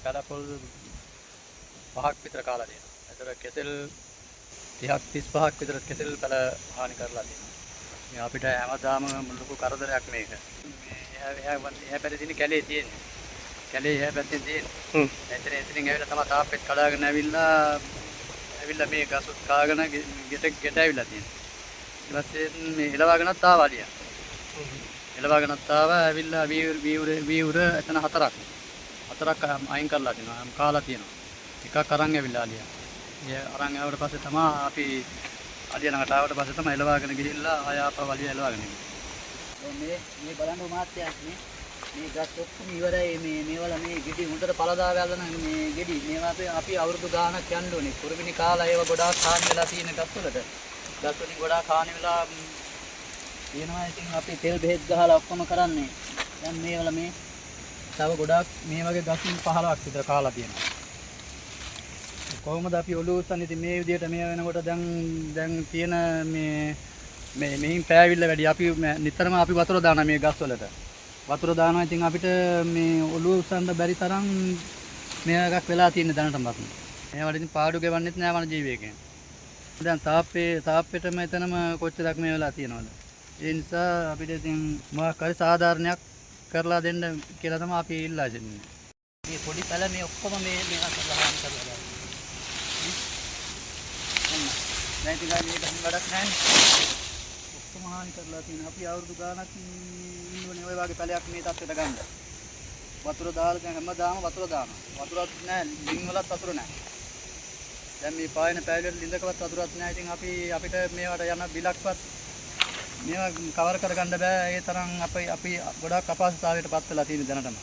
පැලපොල් 5ක් විතර කාලා තියෙනවා. ඒතර කෙසෙල් 30ක් 35ක් විතර කෙසෙල් පැල හානි කරලා තියෙනවා. මේ අපිට හැමදාම ලොකු කරදරයක් මේක. මේ එහා පැත්තේ තියෙන කැලේ තියෙන්නේ. කැලේ එහා පැත්තේ තියෙන්නේ. එතනින් ඇවිල්ලා තමයි තාප්පෙත් කඩාගෙන ඇවිල්ලා මේ ගසුත් කාගෙන ගෙට ඇවිල්ලා තියෙනවා. ඊට පස්සේ මේ එලවාගෙනත් ආවා අලියා. එලවාගෙනත් ආවා ඇවිල්ලා වීවුර එතන හතරක් අයින් කරලා තිනවා. කාලා තියෙනවා. එකක් අරන් ඇවිල්ලා අලියා. ඒ අරන් ආවට පස්සේ තමයි අපි අලියා ළඟට ආවට පස්සේ තමයි එලවාගෙන ගිහිල්ලා ආය ආපහු අලියා එලවාගෙන ගිහින්. මේ බලන්න මාත්‍යක් මේ ගස් ඔක්කොම ඉවරයි මේවල මේ ගෙඩි හොඳට පළදා වැල්ලන මේ ගෙඩි මේවා අපි අවුරුදු ගාණක් යන්න ඕනේ. කුරුමිනි කාලා ඒව ගොඩාක් හානි වෙලා තියෙන ගස් වලට. ගස් වලින් ගොඩාක් හානි වෙලා තියෙනවා. ඉතින් අපි තෙල් බෙහෙත් ගහලා ඔක්කොම කරන්නේ. දැන් මේවල මේ තව ගොඩාක් මේ වගේ ගස්ින් 15ක් විතර කාලා තියෙනවා. කොහොමද අපි ඔලුව උස්සන්නේ? ඉතින් මේ විදිහට මේ වෙනකොට දැන් තියෙන මෙහින් පෑවිල්ල වැඩි. අපි නිතරම අපි වතුර දානවා මේ ගස් වලට. වතුර දානවා. ඉතින් අපිට මේ ඔලුව උස්සන්න බැරි තරම් මේ එකක් වෙලා තියෙන දැනටමත්. මේවට ඉතින් පාඩු ගෙවන්නෙත් නෑ වන ජීවියෙකෙන්. දැන් තාප්පෙටම එතනම කොච්චරක් මේ වෙලා තියෙනවද? ඒ නිසා අපිට ඉතින් මොකක් හරි සාධාරණයක් කරලා දෙන්න කියලා තමයි අපි ඉල්ලා සිටින්නේ. මේ පොඩි පැල මේ ඔක්කොම මේවා කරලා හානි කරලා දානවා. දැන් ඉතින් ගානේ දැන් වැඩක් නැහැ. ඔක්කොම හානි කරලා තියෙනවා. අපි අවුරුදු ගාණක් ඉන්නෝනේ ඔය වගේ පැලයක් මේ තත්ත්වයට ගන්න. වතුර දාලා හැමදාම වතුර දානවා. වතුරක් නැහැ, ලිං වලත් වතුර නැහැ. දැන් මේ පායන පැලවල ලිඳකවත් වතුරක් නැහැ. ඉතින් අපිට මේවට යන බිලක්වත් මේවා කවර කරගන්න බෑ. ඒ තරම් අපි ගොඩාක් අපහසුතාවයකට පත් වෙලා තියෙන දැනටම.